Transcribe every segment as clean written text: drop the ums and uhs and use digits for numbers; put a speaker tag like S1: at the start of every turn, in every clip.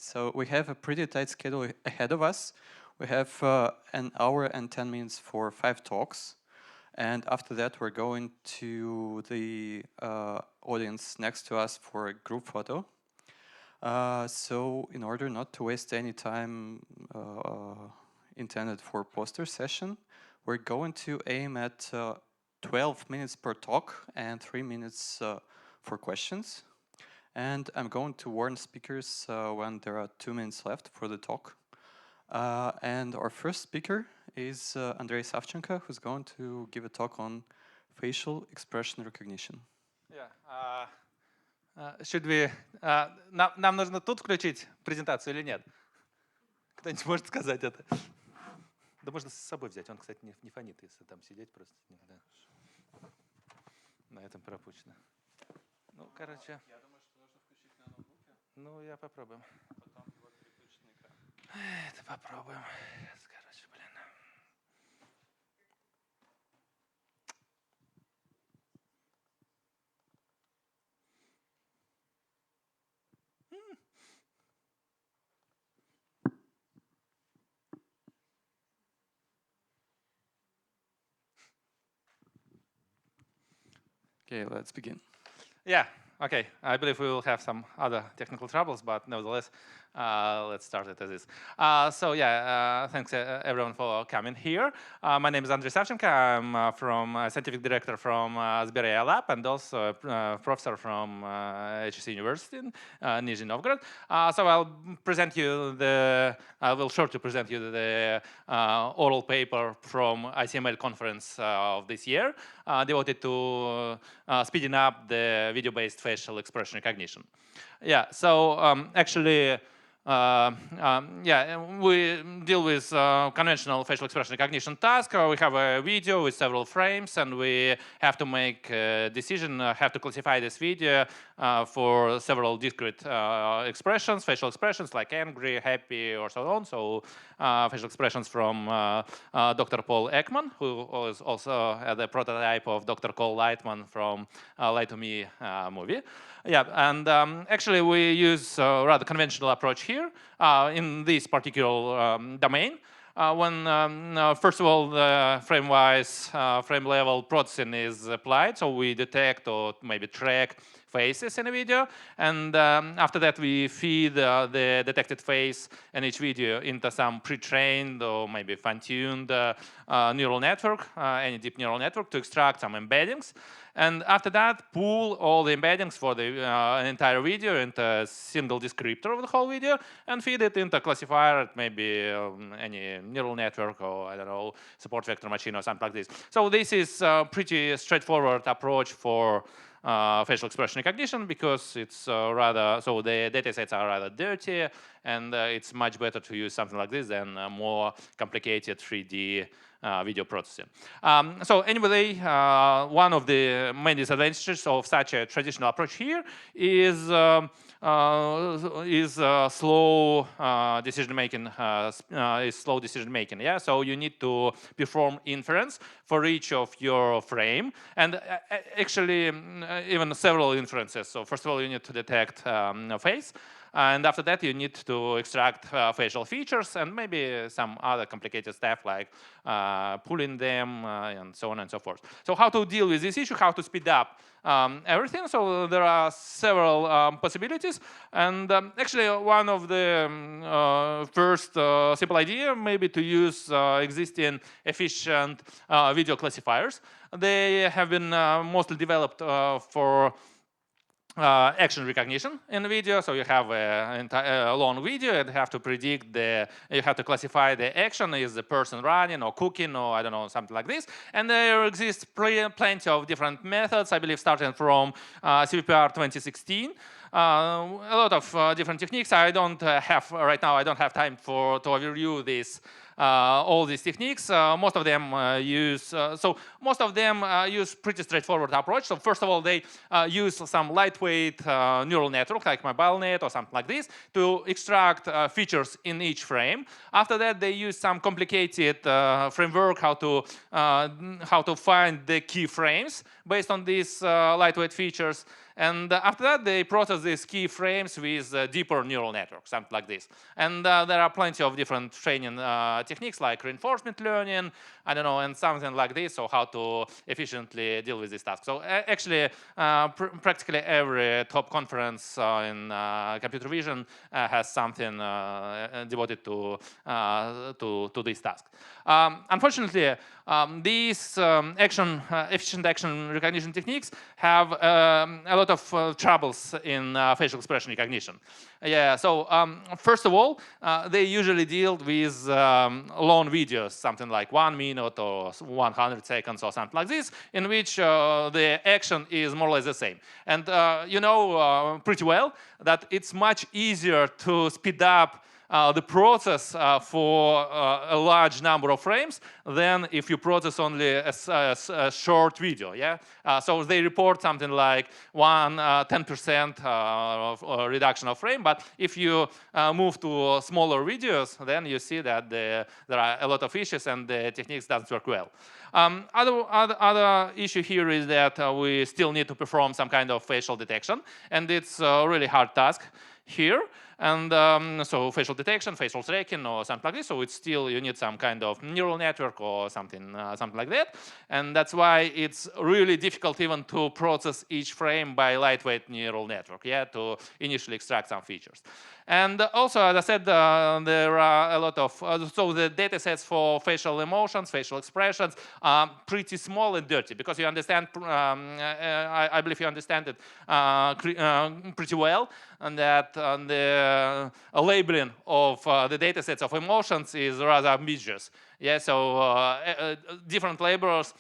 S1: So we have a pretty tight schedule ahead of us. We have an hour and 10 minutes for 5 talks. And after that, we're going to the audience next to us for a group photo. So in order not to waste any time intended for poster session, we're going to aim at 12 minutes per talk and 3 minutes for questions. And I'm going to warn speakers when there are 2 minutes left for the talk. And our first speaker is Andrei Savchenko, who's going to give a talk on facial expression recognition.
S2: Yeah. Should we... нам нужно тут включить презентацию или нет? Кто-нибудь может сказать это? Да можно с собой взять. Он, кстати, не фонит, если там сидеть просто. Да. На этом пропущено. Ну, короче...
S1: Я думаю, что нужно включить на ноутбуке.
S2: Ну, я попробуем.
S1: Потом его переключить на экран.
S2: Это попробуем. Короче, блин.
S1: Okay, let's begin.
S2: Yeah, okay. I believe we will have some other technical troubles, but nevertheless, let's start it as is. Thanks everyone for coming here. My name is Andrei Savchenko. I'm from scientific director from Sber Lab and also professor from HSC University in Nizhny Novgorod. So I'll present you I will shortly present you the oral paper from ICML conference of this year, devoted to speeding up the video-based facial expression recognition. Yeah, so actually, we deal with conventional facial expression recognition task. We have a video with several frames, and we have to make a decision, have to classify this video for several discrete expressions, facial expressions like angry, happy, or so on. So facial expressions from Dr. Paul Ekman, who is also the prototype of Dr. Cole Lightman from Lie to Me movie. Yeah, and actually we use a rather conventional approach here in this particular domain. First of all, the frame-wise, frame-level processing is applied, so we detect or maybe track faces in a video, and after that we feed the detected face in each video into some pre-trained or maybe fine-tuned neural network, any deep neural network, to extract some embeddings. And after that, pool all the embeddings for the entire video into a single descriptor of the whole video and feed it into a classifier, maybe any neural network or, I don't know, support vector machine or something like this. So this is a pretty straightforward approach for facial expression recognition because it's so the data sets are rather dirty, and it's much better to use something like this than more complicated 3D video processing. So anyway, one of the main disadvantages of such a traditional approach here is slow decision making. Yeah, so you need to perform inference for each of your frame, and actually even several inferences. So first of all, you need to detect face. And after that, you need to extract facial features and maybe some other complicated stuff like pulling them and so on and so forth. So how to deal with this issue, how to speed up everything. So there are several possibilities. And actually, one of the first simple idea maybe to use existing efficient video classifiers. They have been mostly developed for action recognition in the video. So you have a long video and have to predict you have to classify the action. Is the person running or cooking or I don't know, something like this. And there exists plenty of different methods, I believe, starting from CVPR 2016. A lot of different techniques. I don't have right now. I don't have time to overview this. All these techniques, most of them use pretty straightforward approach. So first of all, they use some lightweight neural network like MobileNet or something like this to extract features in each frame. After that, they use some complicated framework how to find the key frames based on these lightweight features. And after that, they process these keyframes with deeper neural networks, something like this. And there are plenty of different training techniques like reinforcement learning, I don't know, and something like this, so how to efficiently deal with this task. So actually, practically every top conference in computer vision has something devoted to this task. Unfortunately, these efficient action recognition techniques have a lot of troubles in facial expression recognition. Yeah, so first of all, they usually deal with long videos, something like 1 minute or 100 seconds or something like this, in which the action is more or less the same. And you know pretty well that it's much easier to speed up the process for a large number of frames than if you process only a short video. Yeah, so they report something like 10% reduction of frame. But if you move to smaller videos, then you see that there are a lot of issues and the techniques doesn't work well. Other issue here is that we still need to perform some kind of facial detection, and it's a really hard task here. And so facial detection, facial tracking, or something like this. So it's still, you need some kind of neural network or something like that. And that's why it's really difficult even to process each frame by lightweight neural network, yeah, to initially extract some features. And also, as I said, there are a lot of, so the data sets for facial emotions, facial expressions are pretty small and dirty, because you understand, I believe you understand it pretty well, and that the labeling of the data sets of emotions is rather ambiguous. Yeah, so different labelers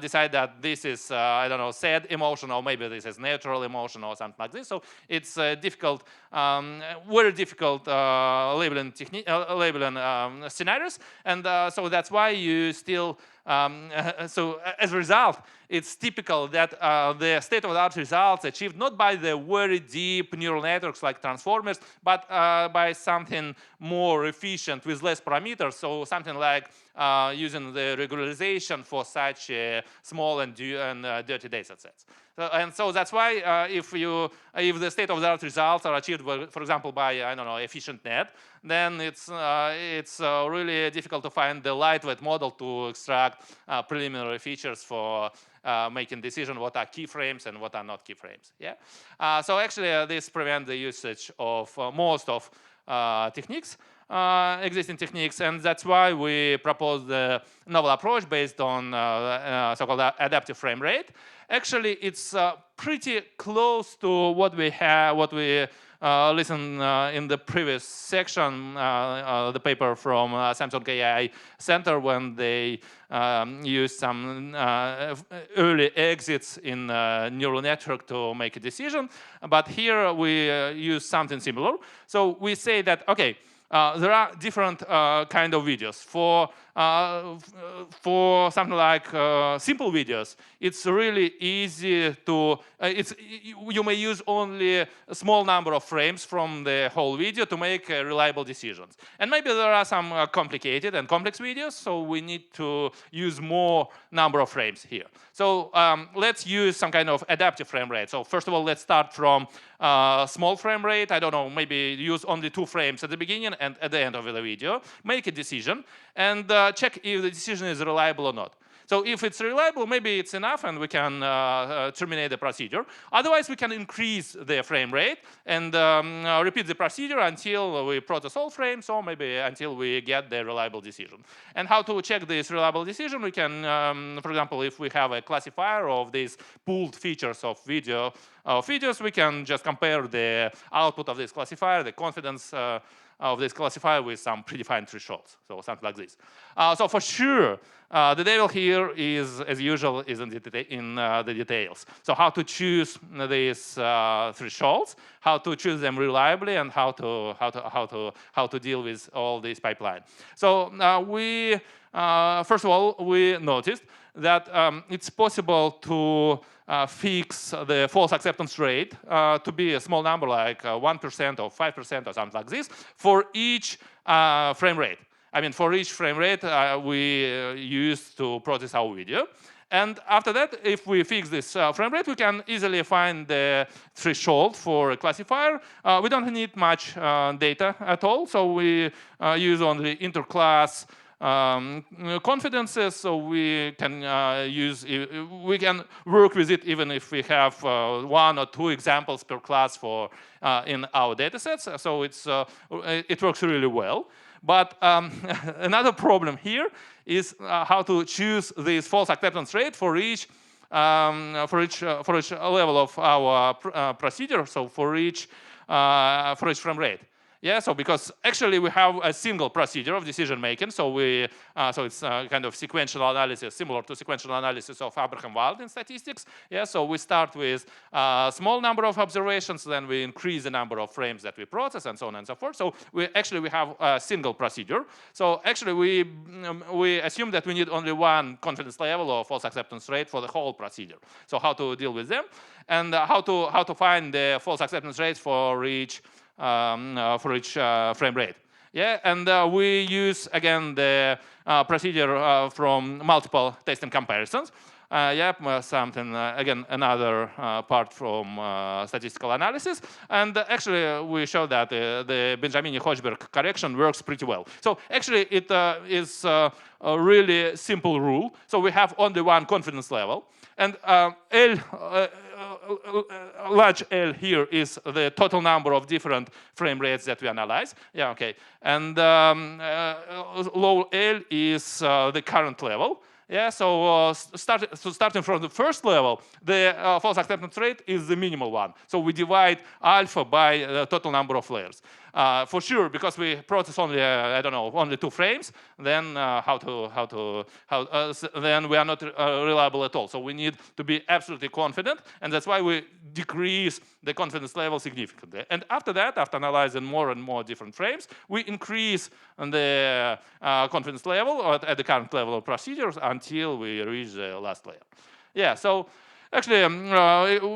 S2: decide that this is, I don't know, sad emotion, or maybe this is natural emotion, or something like this. So it's difficult, very difficult labeling scenarios, and so that's why you still. So as a result, it's typical that the state-of-the-art results achieved not by the very deep neural networks like transformers, but by something more efficient with less parameters. So something like using the regularization for such small and dirty data sets. And so that's why if the state-of-the-art results are achieved, for example, by, I don't know, efficient net, then it's really difficult to find the lightweight model to extract preliminary features for making decision what are keyframes and what are not keyframes. Yeah. So actually, this prevents the usage of most of techniques. Existing techniques, and that's why we propose the novel approach based on so-called adaptive frame rate. Actually, it's pretty close to what we listened in the previous section, the paper from Samsung AI Center, when they used some early exits in neural network to make a decision. But here we use something similar. So we say that, okay, there are different kind of videos. For something like simple videos, it's really easy to, you may use only a small number of frames from the whole video to make reliable decisions. And maybe there are some complicated and complex videos, so we need to use more number of frames here. So let's use some kind of adaptive frame rate. So first of all, let's start from small frame rate. I don't know, maybe use only 2 frames at the beginning and at the end of the video. Make a decision and check if the decision is reliable or not. So if it's reliable, maybe it's enough and we can terminate the procedure. Otherwise, we can increase the frame rate and repeat the procedure until we process all frames, or maybe until we get the reliable decision. And how to check this reliable decision? We can, for example, if we have a classifier of these pooled features of videos, we can just compare the output of this classifier, the confidence of this classifier, with some predefined thresholds, so something like this. So for sure, the devil here is, as usual, is in the details. So how to choose these thresholds, how to choose them reliably, and how to deal with all this pipeline. So first of all, we noticed that it's possible to fix the false acceptance rate to be a small number, like 1% or 5% or something like this, for each frame rate. I mean, for each frame rate we use to process our video. And after that, if we fix this frame rate, we can easily find the threshold for a classifier. We don't need much data at all, so we use only interclass confidences, so we can we can work with it even if we have 1 or 2 examples per class for in our datasets. So it works really well. But another problem here is how to choose this false acceptance rate for each level of our procedure. So for each frame rate. Yeah, so because actually we have a single procedure of decision making, so it's kind of sequential analysis, similar to sequential analysis of Abraham-Wild in statistics. Yeah, so we start with a small number of observations, then we increase the number of frames that we process, and so on and so forth. So we have a single procedure. So actually we assume that we need only one confidence level or false acceptance rate for the whole procedure. So how to deal with them, and how to find the false acceptance rates for each frame rate. Yeah, and we use again the procedure from multiple testing comparisons. Something again another part from statistical analysis, and actually we show that the Benjamini-Hochberg correction works pretty well. So actually it is a really simple rule. So we have only one confidence level, and large L here is the total number of different frame rates that we analyze. Yeah, okay. And low L is the current level. Yeah, so starting from the first level, the false acceptance rate is the minimal one. So we divide alpha by the total number of layers. For sure, because we process only only 2 frames, then then we are not reliable at all. So we need to be absolutely confident, and that's why we decrease the confidence level significantly. And after that, after analyzing more and more different frames, we increase the confidence level at the current level of procedures until we reach the last layer. Yeah, so actually,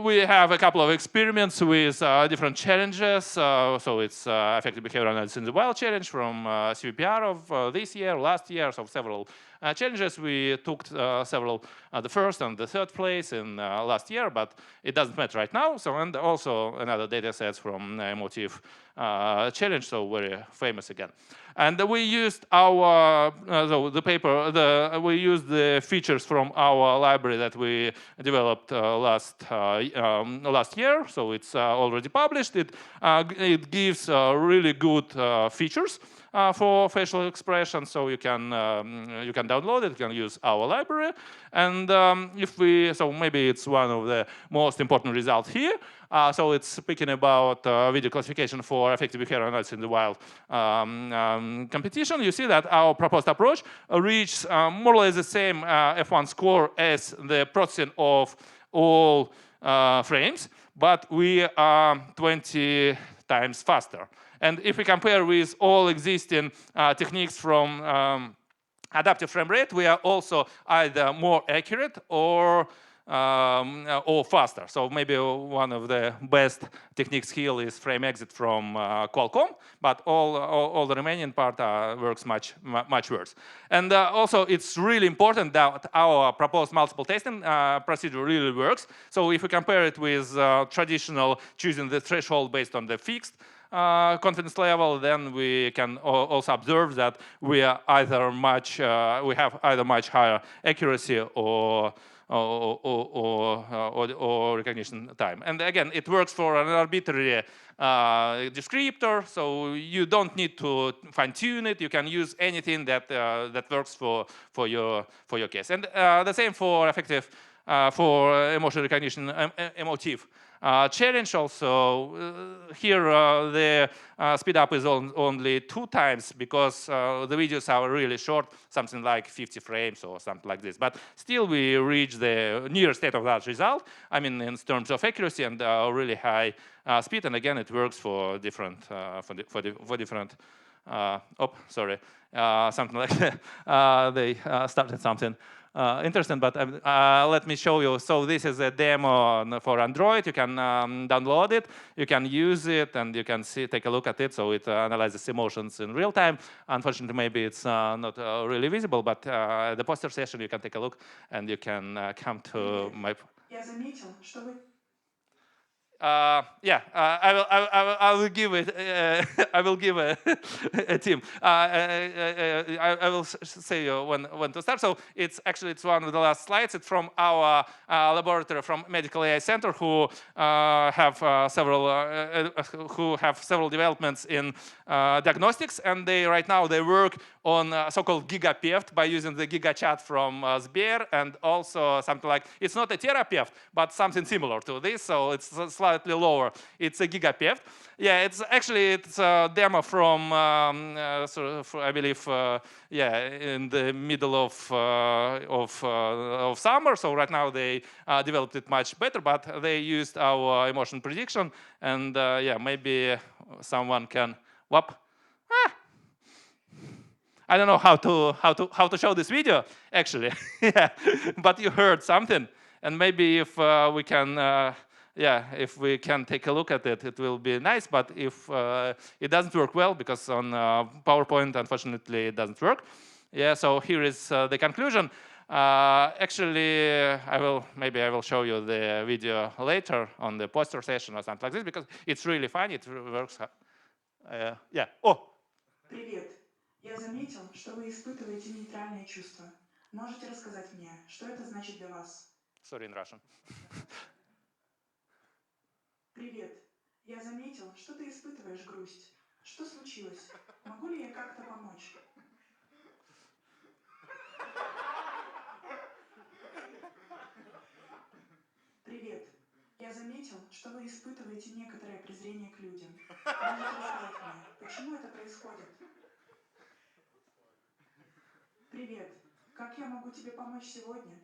S2: we have a couple of experiments with different challenges. So it's affective behavior analysis in the wild challenge from CVPR of this year, last year. So several challenges. We took several the first and the third place in last year, but it doesn't matter right now. So and also another data sets from Emotiv challenge, so very famous again. And we used our we used the features from our library that we developed last year. So it's already published. It gives really good features for facial expression. So you can download it. You can use our library. And maybe it's one of the most important results here. So it's speaking about video classification for affective behavior analysis in the wild competition. You see that our proposed approach reaches more or less the same F1 score as the processing of all frames, but we are 20 times faster. And if we compare with all existing techniques from adaptive frame rate, we are also either more accurate or faster. So maybe one of the best techniques here is frame exit from Qualcomm, but all the remaining part works much worse. And also, it's really important that our proposed multiple testing procedure really works. So if we compare it with traditional choosing the threshold based on the fixed confidence level, then we can also observe that we have either much higher accuracy or recognition time. And again, it works for an arbitrary descriptor, so you don't need to fine-tune it. You can use anything that works for your case. And the same for effective for emotion recognition Emotiv challenge. Also here the speed up is only 2 times because the videos are really short, something like 50 frames or something like this. But still we reach the near state-of-the-art result. I mean, in terms of accuracy and really high speed. And again, it works for different something like that. They started something interesting, but let me show you. So this is a demo for Android. You can can download it, you can use it, and you can take a look at it. So it analyzes emotions in real time. Unfortunately, maybe it's not really visible, but the poster session, you can take a look, and you can come to my.
S3: Я заметил, что вы
S2: I will give it. I will give a team. I will say when to start. So it's one of the last slides. It's from our laboratory from Medical AI Center, who have several developments in diagnostics, and they right now they work on so-called GigaPEFT by using the GigaChat from Sber, and also something like, it's not a TeraPEFT, but something similar to this, so it's slightly lower. It's a GigaPEFT. Yeah, it's a demo from I believe in the middle of summer. So right now they developed it much better, but they used our emotion prediction, and maybe someone can I don't know how to show this video actually. Yeah, but you heard something, and maybe if we can if we can take a look at it, it will be nice. But if it doesn't work well, because on PowerPoint unfortunately it doesn't work. Yeah, so here is the conclusion. Actually, I will show you the video later on the poster session or something like this, because it's really fun. It works. Yeah. Oh.
S3: Привет. Я заметил, что вы испытываете нейтральные чувства. Можете рассказать мне, что это значит для вас?
S2: Sorry, in Russian.
S3: Привет. Я заметил, что ты испытываешь грусть. Что случилось? Могу ли я как-то помочь? Привет. Я заметил, что вы испытываете некоторое презрение к людям. Можете рассказать мне, почему это происходит? Привет. Как я могу тебе помочь сегодня?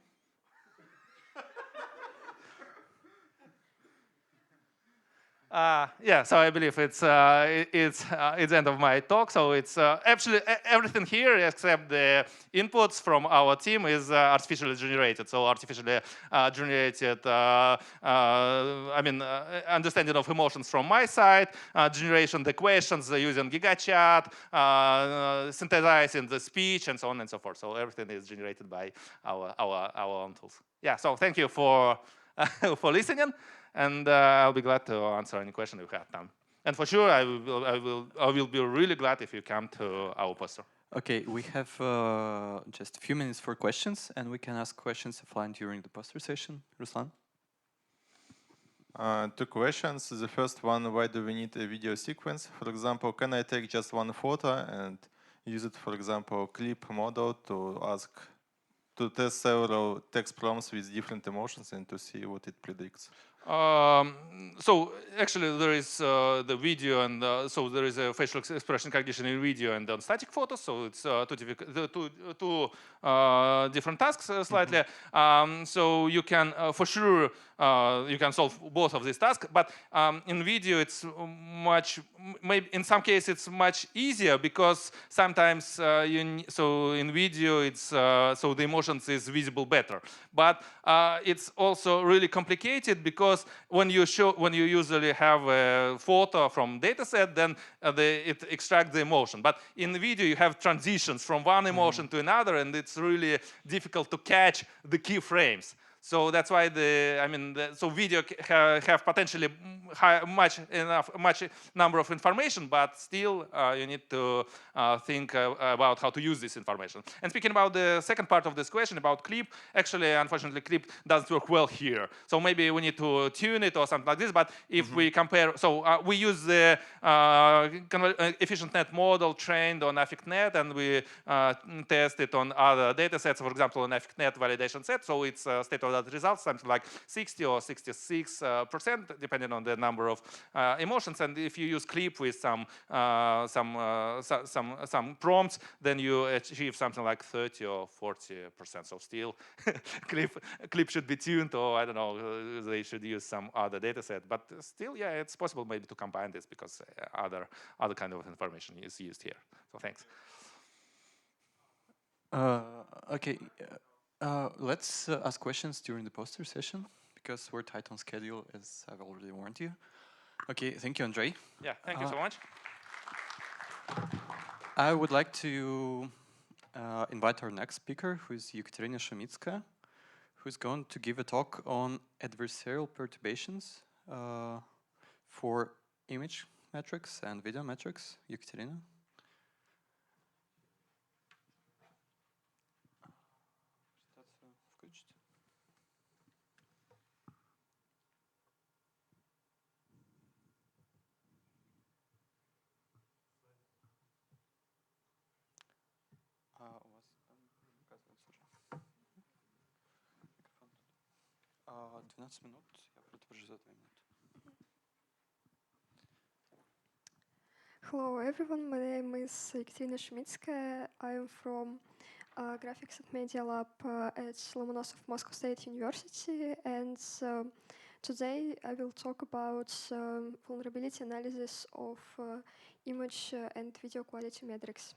S2: So I believe it's the end of my talk. So it's actually everything here except the inputs from our team is artificially generated. So artificially generated, understanding of emotions from my side, generation the questions using GigaChat, synthesizing the speech, and so on and so forth. So everything is generated by our own tools. Yeah. So thank you for for listening. And I'll be glad to answer any question you have, Tom. And for sure, I will be really glad if you come to our poster.
S1: Okay, we have just a few minutes for questions, and we can ask questions offline during the poster session. Ruslan?
S4: Two questions. The first one, why do we need a video sequence? For example, can I take just one photo and use it, for example, clip model to test several text prompts with different emotions and to see what it predicts?
S2: So actually there is the video, and so there is a facial expression recognition in video and on static photos. So it's two different tasks slightly. So you can for sure you can solve both of these tasks, but in video it's maybe in some cases it's much easier, because sometimes so in video it's so the emotions is visible better, but it's also really complicated, because when you usually have a photo from dataset, then it extracts the emotion. But in the video, you have transitions from one emotion to another, and it's really difficult to catch the key frames. So that's why so video have potentially much number of information, but still you need to think about how to use this information. And speaking about the second part of this question about clip, actually, unfortunately, clip doesn't work well here. So maybe we need to tune it or something like this. But if we compare, so we use the efficient net model trained on AffectNet, and we test it on other data sets, for example, on AffectNet validation set. So it's state-of-the-art results, something like 60 or 66%, depending on the number of emotions. And if you use clip with some prompts, then you achieve something like 30 or 40%. So still, clip should be tuned, or I don't know, they should use some other data set. But still, yeah, it's possible maybe to combine this, because other kind of information is used here. So thanks.
S1: Okay. Let's ask questions during the poster session, because we're tight on schedule, as I've already warned you. Okay, thank you, Andrei.
S2: Yeah, thank you so much.
S1: I would like to invite our next speaker, who is Ekaterina Shumitska, who's going to give a talk on adversarial perturbations for image metrics and video metrics. Ekaterina. У вас показывается уже. Микрофон тут. 12 минут, я продолжу за 2 минуты.
S5: Hello everyone, my name is Ekaterina Shumitskaya. I am from Graphics and Media Lab at Lomonosov Moscow State University, and today I will talk about vulnerability analysis of image and video quality metrics.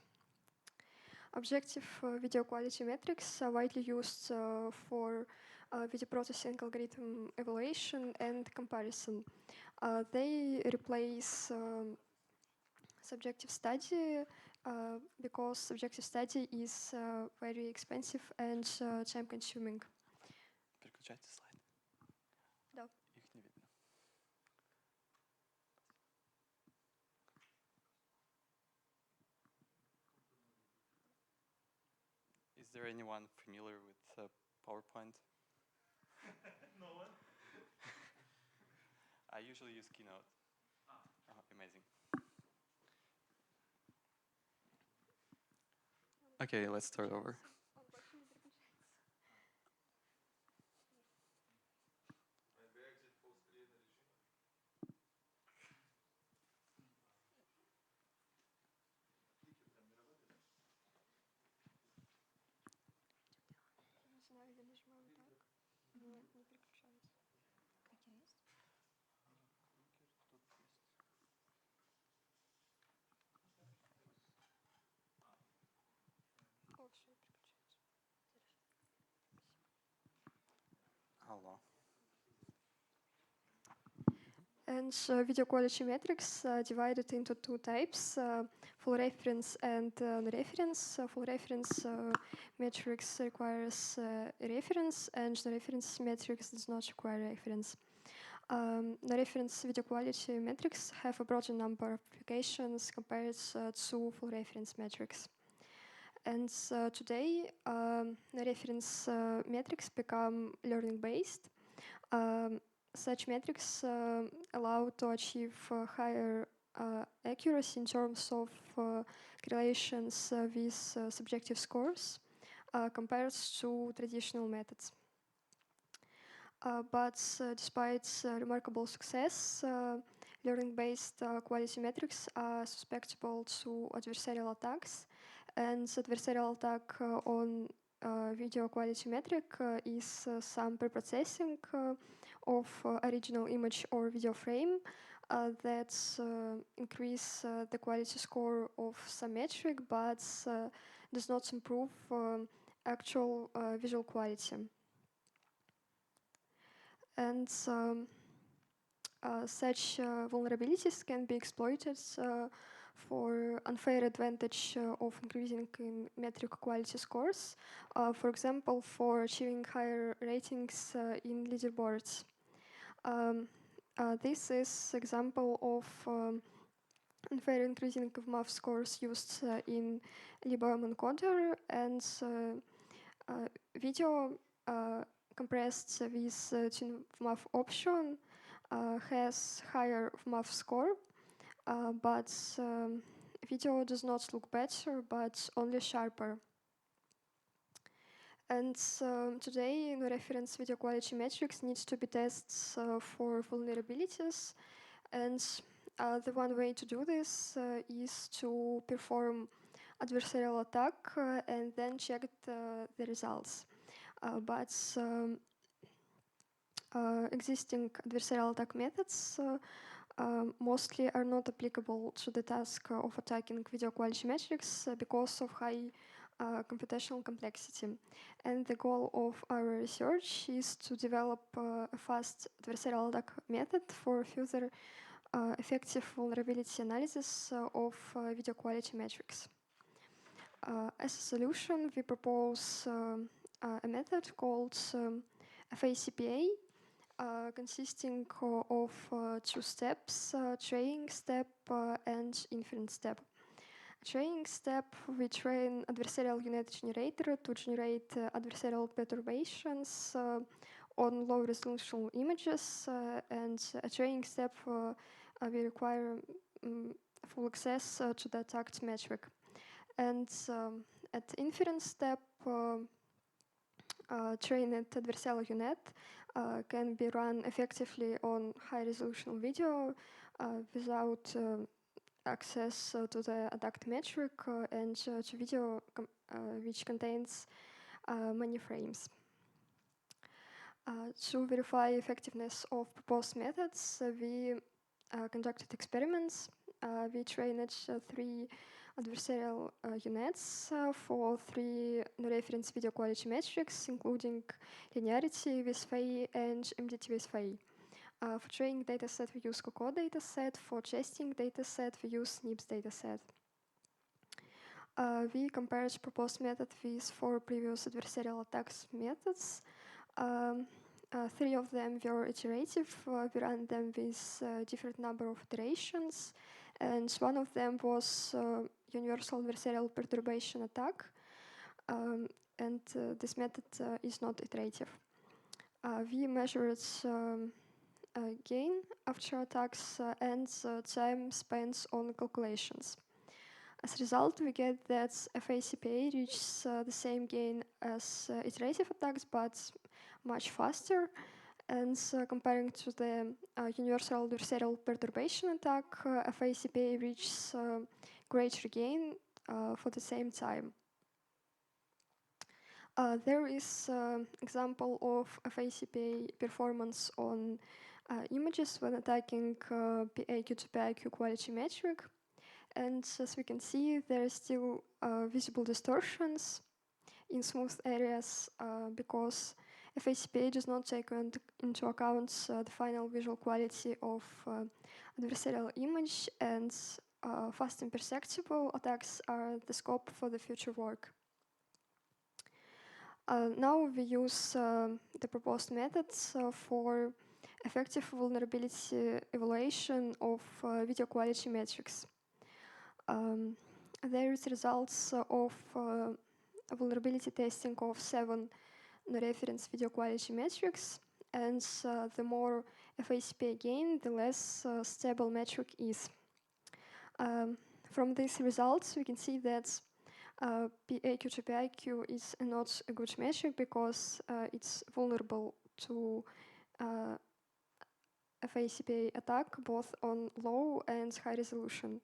S5: Objective video quality metrics are widely used for video processing algorithm evaluation and comparison. They replace subjective study because subjective study is very expensive and time-consuming.
S1: Переключайте слайд.
S5: Да.
S1: Их не видно. Is there anyone familiar with PowerPoint?
S2: No one.
S1: I usually use Keynote. Amazing. Okay, let's start over.
S5: Не знаю, я нажимаю так, но не переключается. Кликер есть? О, все, переключается.
S1: Hello.
S5: And video quality metrics are divided into two types, full reference and no-reference. Full reference metrics requires reference, and no-reference metrics does not require reference. No-reference video quality metrics have a broader number of applications compared to full reference metrics. And today, no-reference metrics become learning-based. Such metrics allow to achieve higher accuracy in terms of correlations with subjective scores compared to traditional methods. But despite remarkable success, learning-based quality metrics are susceptible to adversarial attacks, and adversarial attack on video quality metric is some preprocessing of original image or video frame that increase the quality score of some metric, but does not improve actual visual quality. And such vulnerabilities can be exploited for unfair advantage of increasing in metric quality scores, for example, for achieving higher ratings in leaderboards. This is example of unfair increasing of MAF scores used in LibOM encoder, and video compressed with TUNE-MAF option has higher MAF score, but video does not look better, but only sharper. And today, no-reference video quality metrics needs to be tested for vulnerabilities. And the one way to do this is to perform adversarial attack and then check the results. But existing adversarial attack methods mostly are not applicable to the task of attacking video quality metrics because of high computational complexity. And the goal of our research is to develop a fast adversarial attack method for further effective vulnerability analysis of video quality metrics. As a solution, we propose a method called FACPA, consisting of two steps, training step and inference step. Training step, we train adversarial unit generator to generate adversarial perturbations on low resolution images, and a training step we require full access to the attacked metric. And at inference step, trained adversarial unit can be run effectively on high resolution video without access to the attacked metric and to video which contains many frames. To verify effectiveness of proposed methods, we conducted experiments. We trained 3 adversarial units for 3 no-reference video quality metrics, including linearity with phi and MDT with phi. For training dataset, we use COCO dataset. For testing dataset, we use NIPS dataset. We compared proposed method with 4 previous adversarial attacks methods. 3 of them were iterative. We ran them with a different number of iterations, and one of them was universal adversarial perturbation attack, and this method is not iterative. We measured gain after attacks and time spent on calculations. As a result, we get that FACPA reaches the same gain as iterative attacks, but much faster. And comparing to the universal adversarial perturbation attack, FACPA reaches greater gain for the same time. There is example of FACPA performance on images when attacking PAQ to PIQ quality metric. And as we can see, there are still visible distortions in smooth areas because FACPA does not take into account the final visual quality of adversarial image, and fast imperceptible attacks are the scope for the future work. Now we use the proposed methods for effective vulnerability evaluation of video quality metrics. There is results of vulnerability testing of 7 no-reference video quality metrics, and the more FACPA gain, the less stable metric is. From these results, we can see that PAQ to PIQ is not a good metric because it's vulnerable to FACPA attack both on low and high resolution.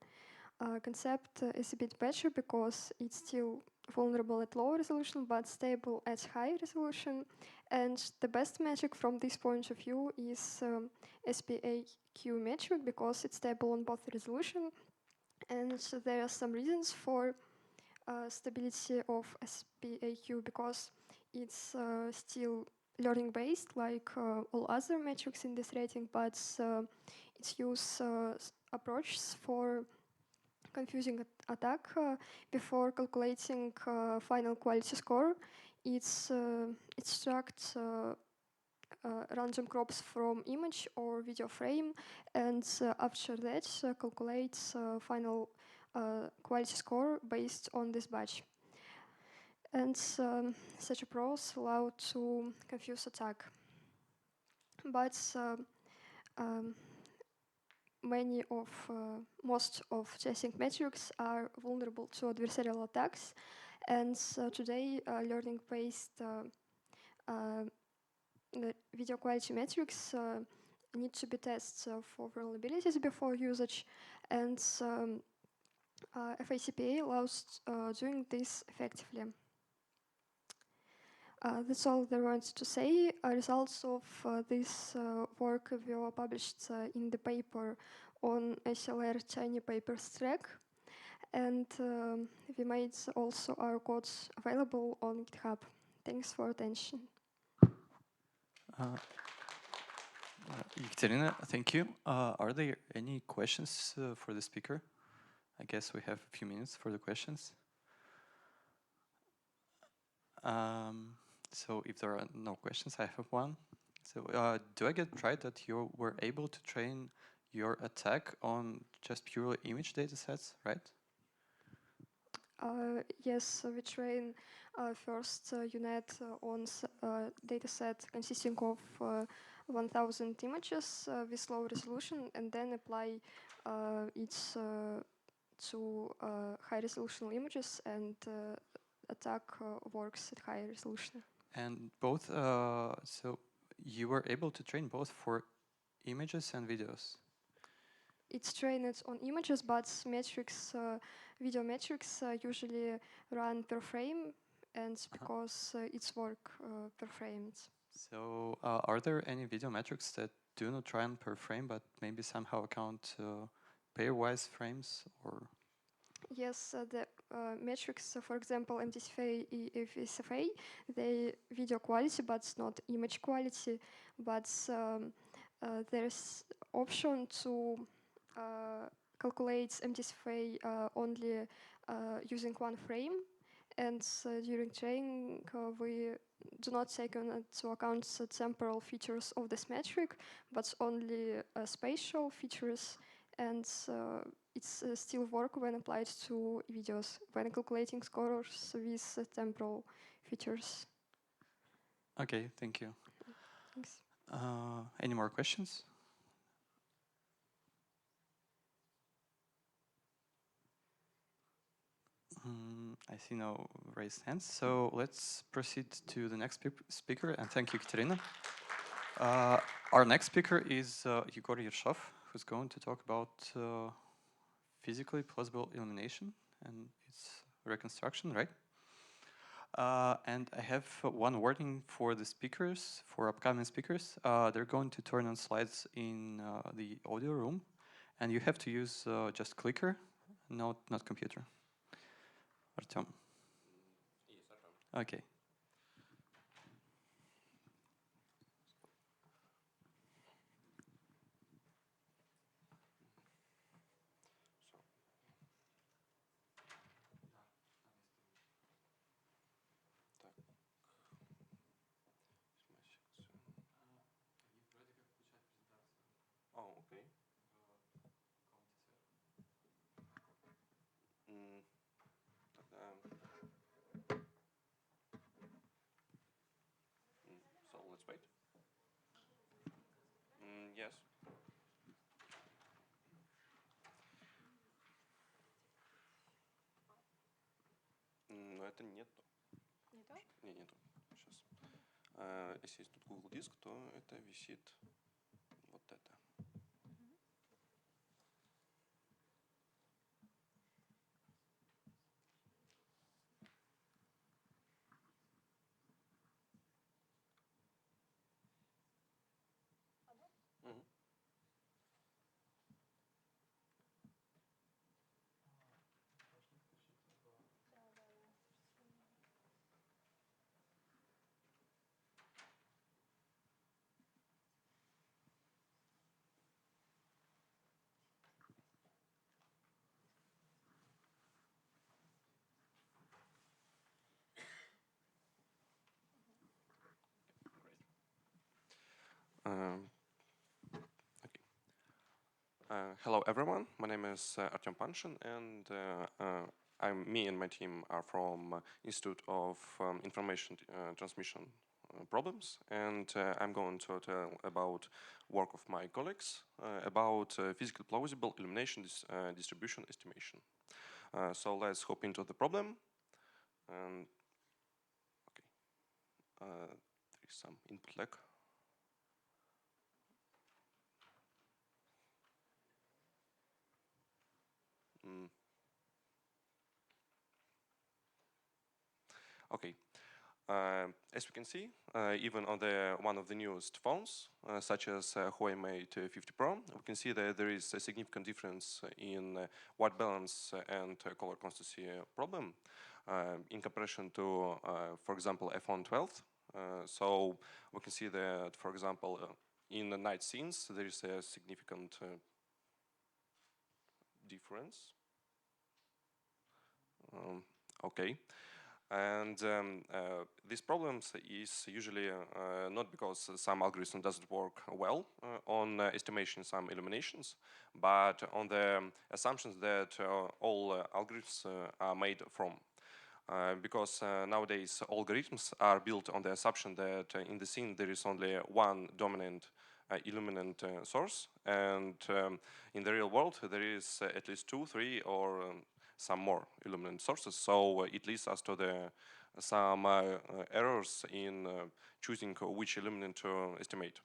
S5: Concept is a bit better because it's still vulnerable at low resolution but stable at high resolution. And the best metric from this point of view is SPAQ metric because it's stable on both resolution. And there are some reasons for stability of SPAQ because it's still learning based like all other metrics in this rating, but it uses approaches for confusing attack before calculating final quality score. It extracts random crops from image or video frame, and after that calculates final quality score based on this batch. And such approach allows to confuse attack. But most of testing metrics are vulnerable to adversarial attacks, and today learning-based video quality metrics need to be tested for vulnerabilities before usage, and FACPA allows doing this effectively. That's all there was to say. Results of this work were published in the paper on SLR Tiny Papers track. And we made also our codes available on GitHub. Thanks for attention.
S1: Ekaterina, thank you. Are there any questions for the speaker? I guess we have a few minutes for the questions. So if there are no questions, I have one. So do I get right that you were able to train your attack on just purely image datasets, right?
S5: Yes, we train first UNet on dataset consisting of 1,000 images with low resolution, and then apply it to high resolution images, and attack works at high resolution.
S1: And both, so you were able to train both for images and videos?
S5: It's trained on images, but metrics, video metrics usually run per frame, and because it's work per frame.
S1: So are there any video metrics that do not run per frame, but maybe somehow count pairwise frames, or?
S5: Yes, the metrics, for example, MTCFA, FSFA, they video quality, but not image quality. But there's option to calculate MTCFA only using one frame. And during training, we do not take into account the temporal features of this metric, but only spatial features. And it's still work when applied to videos, when calculating scores with temporal features.
S1: Okay, thank you.
S5: Thanks.
S1: Any more questions? I see no raised hands, so let's proceed to the next speaker, and thank you, Katerina. Our next speaker is Yegor Yershov, who's going to talk about physically plausible illumination and its reconstruction, right? And I have one warning for the speakers, for upcoming speakers. They're going to turn on slides in the audio room, and you have to use just clicker, not computer. Artyom.
S6: Yes, Artyom.
S1: Okay.
S6: Oh, okay. So let's wait. Yes. Но это нету.
S5: Не то?
S6: Не, нету. Сейчас. Если есть тут Google диск, то это висит вот это. Мгм. Okay. Hello, everyone. My name is Artyom Panshin, and me and my team are from Institute of Information Transmission Problems, and I'm going to tell about work of my colleagues about physically plausible illumination distribution estimation. So let's hop into the problem. And okay, there is some input lag. Okay. As we can see, even on one of the newest phones, such as Huawei Mate 50 Pro, we can see that there is a significant difference in white balance and color constancy problem in comparison to, for example, iPhone 12. So we can see that, for example, in the night scenes, there is a significant difference. Okay. And these problems is usually not because some algorithm doesn't work well on estimation some illuminations, but on the assumptions that all algorithms are made from. Because nowadays algorithms are built on the assumption that in the scene there is only one dominant illuminant source, and in the real world there is at least 2, 3, or some more illuminant sources. So it leads us to some errors in choosing which illuminant to estimate.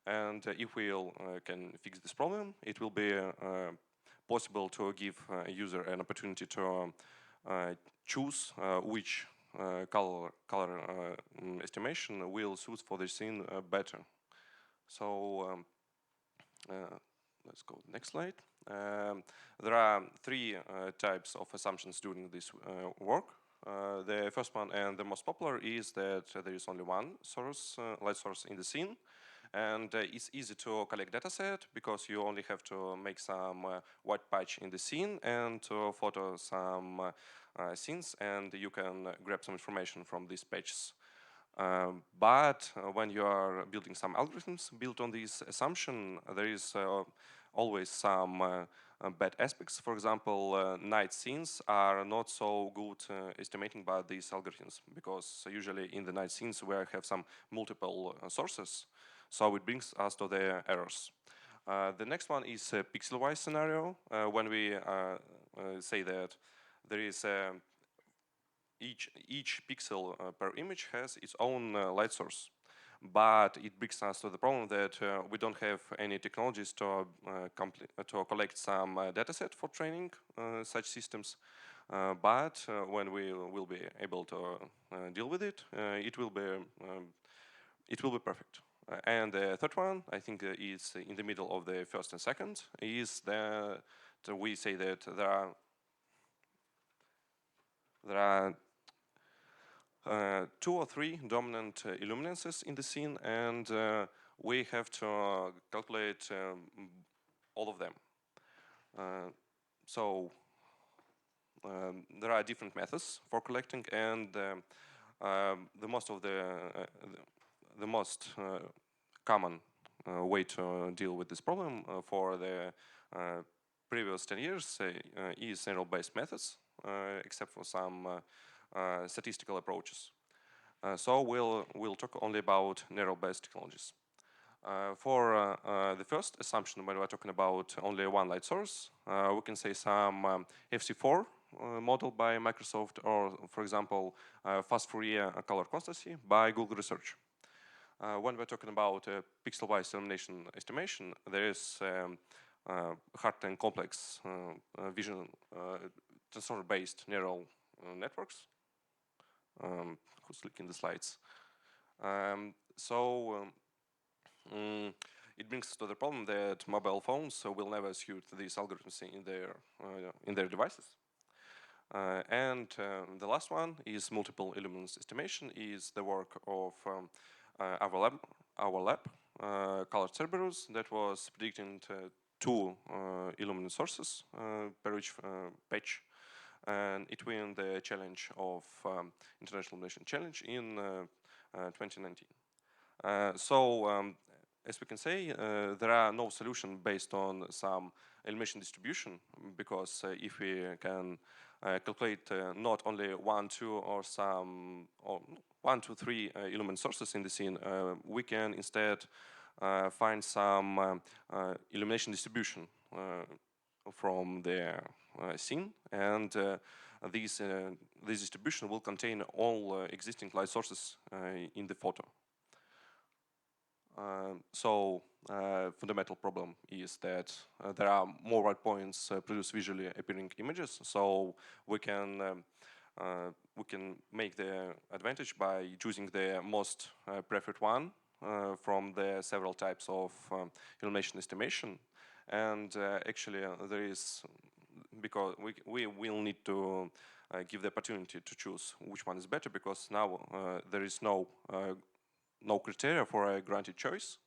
S6: And if we can fix this problem, it will be possible to give a user an opportunity to choose which color estimation will suit for the scene better. So let's go to the next slide. There are 3 types of assumptions during this work. The first one and the most popular is that there is only one source, light source in the scene, and it's easy to collect data set because you only have to make some white patch in the scene and to photo some scenes, and you can grab some information from these patches. But when you are building some algorithms built on this assumption, there is always some bad aspects. For example, night scenes are not so good estimating by these algorithms, because usually in the night scenes we have some multiple sources, so it brings us to the errors. The next one is a pixel-wise scenario, when we say that there is each pixel per image has its own light source. But it brings us to the problem that we don't have any technologies to collect some dataset for training such systems. But when we will be able to deal with it, it will be perfect. And the third one, I think, is in the middle of the first and second, is that we say that there are 2 or 3 dominant illuminances in the scene, and we have to calculate all of them. So there are different methods for collecting, and the most common way to deal with this problem for the previous 10 years is narrow-based methods, except for some statistical approaches. So we'll talk only about narrow-based technologies. For the first assumption, when we're talking about only one light source, we can say some FC4 model by Microsoft, or for example, fast Fourier color constancy by Google Research. When we're talking about pixel-wise illumination estimation, there is hard and complex vision transformer-based neural networks. Who's looking the slides? It brings us to the problem that mobile phones will never suit these algorithms in their devices. And the last one is multiple illuminance estimation, is the work of our lab, Colored Cerberus, that was predicting 2 illuminance sources per each patch, and it won the challenge of International Illumination Challenge in 2019. As we can say, there are no solution based on some illumination distribution, because if we can calculate not only 1, 2, or 1, 2, 3 illuminant sources in the scene, we can instead find some illumination distribution from the scene, and this distribution will contain all existing light sources in the photo. Fundamental problem is that there are more white points produce visually appearing images, so we can we can make the advantage by choosing the most preferred one from the several types of illumination estimation. And actually, there is, because we will need to give the opportunity to choose which one is better, because now there is no criteria for a granted choice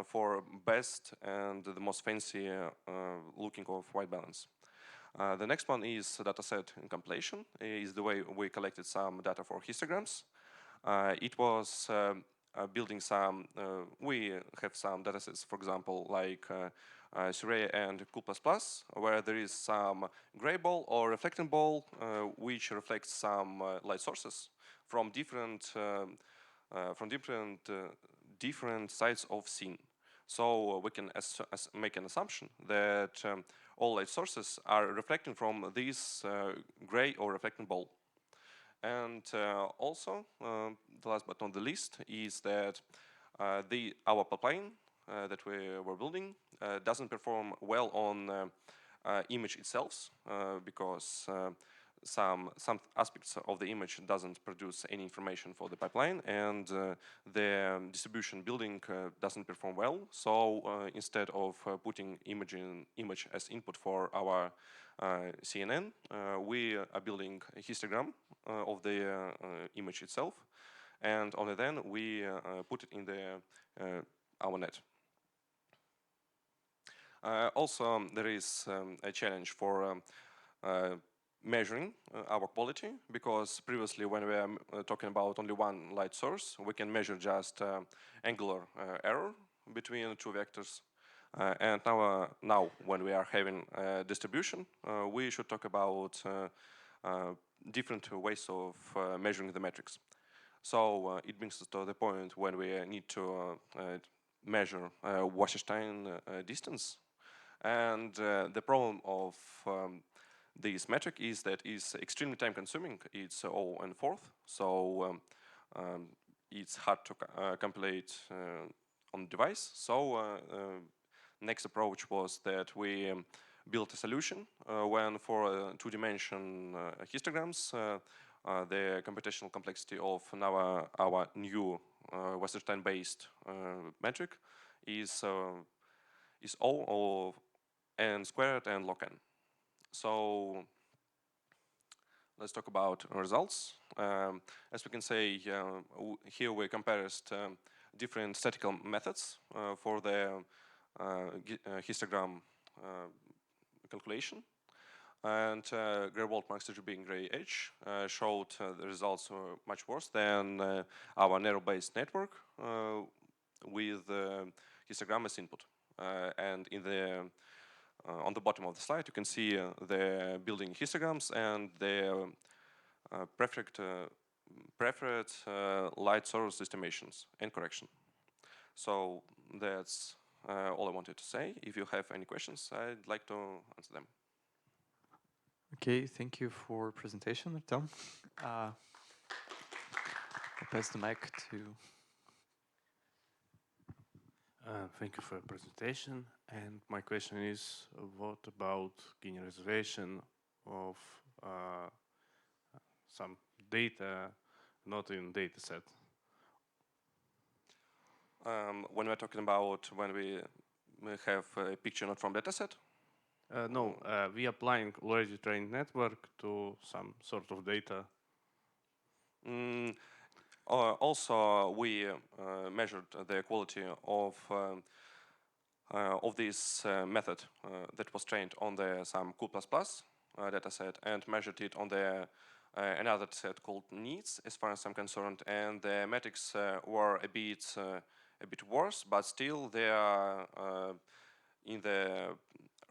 S6: for best and the most fancy looking of white balance. The next one is dataset compilation. Is the way we collected some data for histograms. It was building some. We have some datasets, for example, like Surrey and Cool++, where there is some gray ball or reflecting ball, which reflects some light sources from different different sides of scene. So we can make an assumption that all light sources are reflecting from this gray or reflecting ball. And also, the last but not the least is that our pipeline that we were building doesn't perform well on image itself because some aspects of the image doesn't produce any information for the pipeline, and the distribution building doesn't perform well. So instead of putting image as input for our CNN, we are building a histogram of the image itself, and only then we put it in the our net. Also, there is a challenge for measuring our quality, because previously when we are talking about only one light source, we can measure just angular error between two vectors. And now when we are having distribution, we should talk about different ways of measuring the metrics. So it brings us to the point when we need to measure Wasserstein distance. And the problem of this metric is that it's extremely time consuming. It's O and fourth, so it's hard to compilate on the device. So next approach was that we built a solution when for two-dimension histograms the computational complexity of our new Wasserstein-based metric is O of n squared and log n. So let's talk about results. As we can say, here we compared different statistical methods for the histogram calculation. And Gray-Walt Max RGB and Gray Edge showed the results much worse than our narrow-based network with histogram as input. And in the on the bottom of the slide, you can see the building histograms and the preferred light source estimations and correction. So that's all I wanted to say. If you have any questions, I'd like to answer them.
S1: Okay, thank you for presentation, Tom. I'll pass the mic to.
S7: Thank you for your presentation. And my question is, what about generalization of some data not in dataset?
S6: When we're talking about when we have a picture not from dataset?
S7: No, we applying already trained network to some sort of data.
S6: Also, we measured the quality of this method that was trained on the some Cool++ dataset and measured it on the another set called NEEDS, as far as I'm concerned, and the metrics were a bit worse, but still they are in the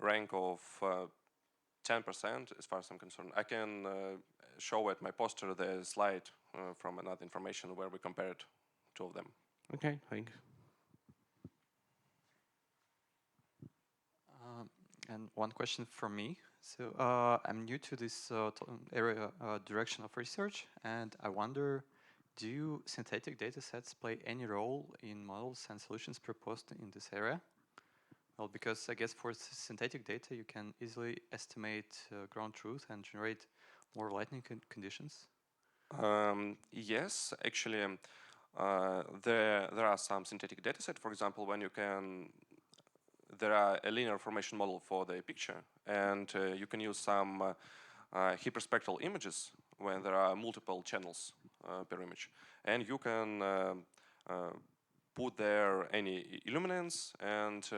S6: rank of 10%, as far as I'm concerned. I can show at my poster the slide from another information where we compared two of them.
S7: Okay, thanks.
S1: And one question from me. So I'm new to this area direction of research, and I wonder, do synthetic datasets play any role in models and solutions proposed in this area? Well, because I guess for synthetic data, you can easily estimate ground truth and generate more lightning conditions?
S6: Yes, actually, there are some synthetic dataset. For example, when you can, there are a linear formation model for the picture, and you can use some hyperspectral images when there are multiple channels per image, and you can put there any illuminance and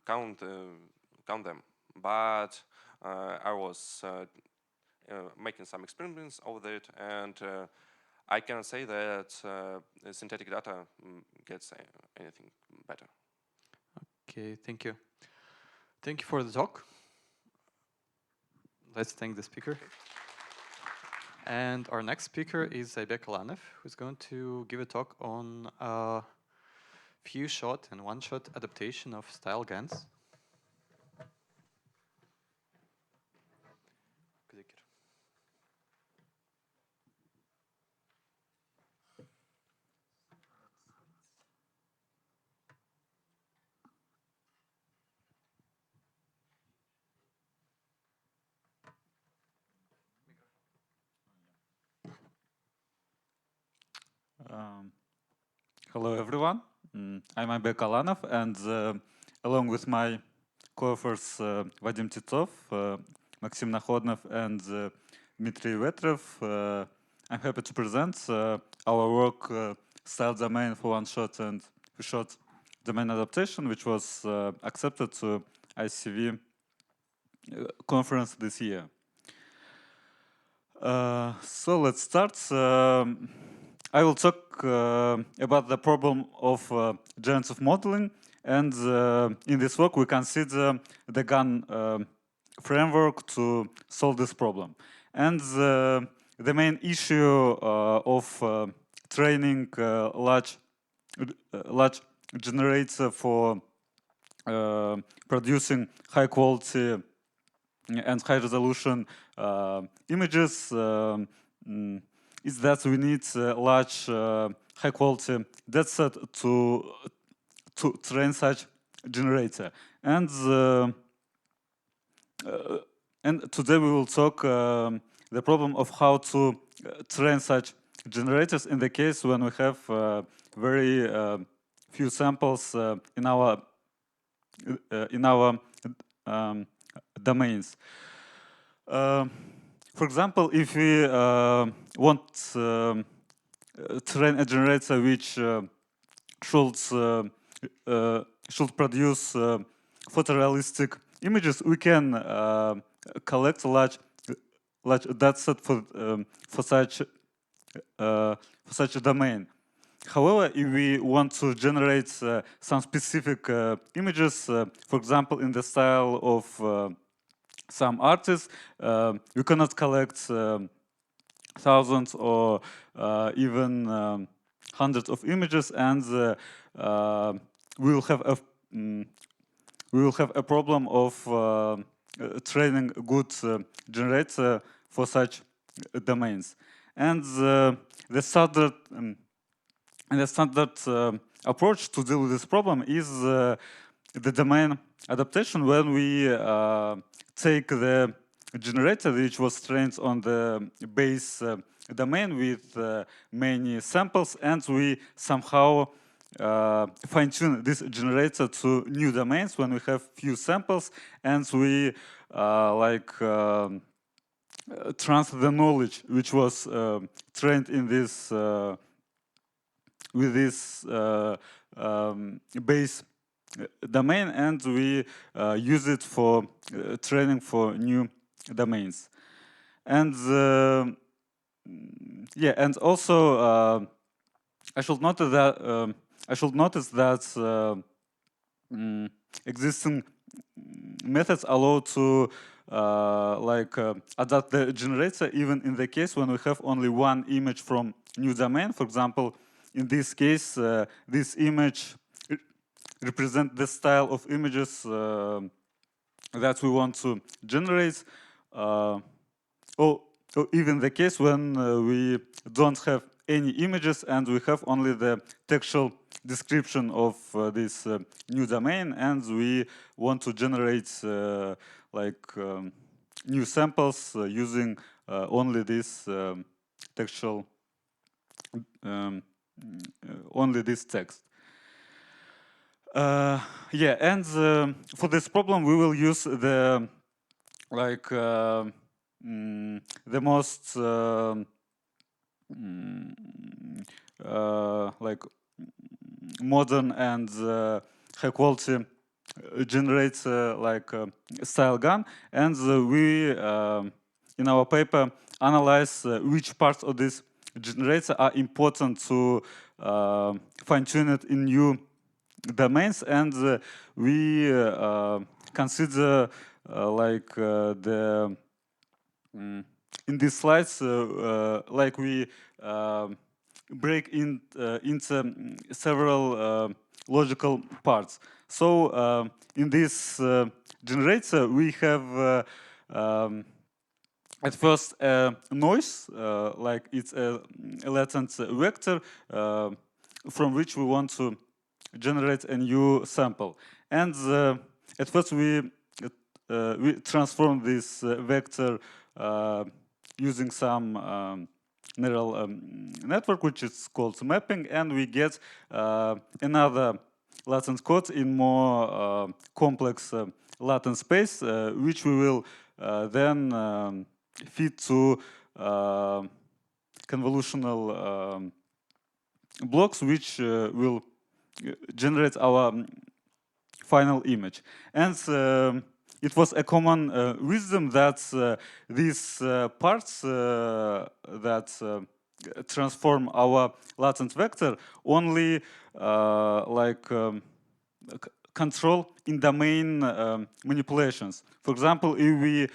S6: count them. But I was making some experiments with it, and I cannot say that synthetic data gets anything better.
S1: Okay, thank you. Thank you for the talk. Let's thank the speaker. And our next speaker is Aybek Alanev, who's going to give a talk on few shot and one shot adaptation of style GANs.
S8: Hello, everyone. I'm Aybek Alanev, and along with my co-authors Vadim Titov, Maxim Nakhodnev, and Dmitry Vetrov, I'm happy to present our work style domain for one-shot and two-shot domain adaptation, which was accepted to ICV conference this year. So let's start. I will talk about the problem of generative modeling, and in this work we consider the GAN framework to solve this problem. And the main issue of training large generator for producing high quality and high resolution images is that we need a large high quality dataset to train such generator. And today we will talk the problem of how to train such generators in the case when we have very few samples in our domains. For example, if we want to train a generator which should produce photorealistic images, we can collect a large dataset for such a domain. However, if we want to generate some specific images, for example, in the style of some artists, we cannot collect thousands or even hundreds of images, and we will have a problem of training a good generator for such domains. And the standard approach to deal with this problem is the domain adaptation, when we take the generator which was trained on the base domain with many samples, and we somehow fine-tune this generator to new domains when we have few samples, and we transfer the knowledge which was trained in this with this base domain, and we use it for training for new domains. And yeah, and also I should notice that existing methods allow to adapt the generator even in the case when we have only one image from new domain. For example, in this case, this image represent the style of images that we want to generate, or even the case when we don't have any images and we have only the textual description of this new domain, and we want to generate new samples using only this textual, only this text. Yeah, and for this problem we will use the the most modern and high quality generator style gun, and we in our paper analyze which parts of this generator are important to fine-tune it in new domains, and we consider in these slides we break into several logical parts. So in this generator we have at first noise, like it's a latent vector from which we want to generate a new sample. And at first we transform this vector using some neural network, which is called mapping, and we get another latent code in more complex latent space, which we will then feed to convolutional blocks, which will generate our final image. And it was a common wisdom that these parts that transform our latent vector only control in-domain manipulations. For example, if we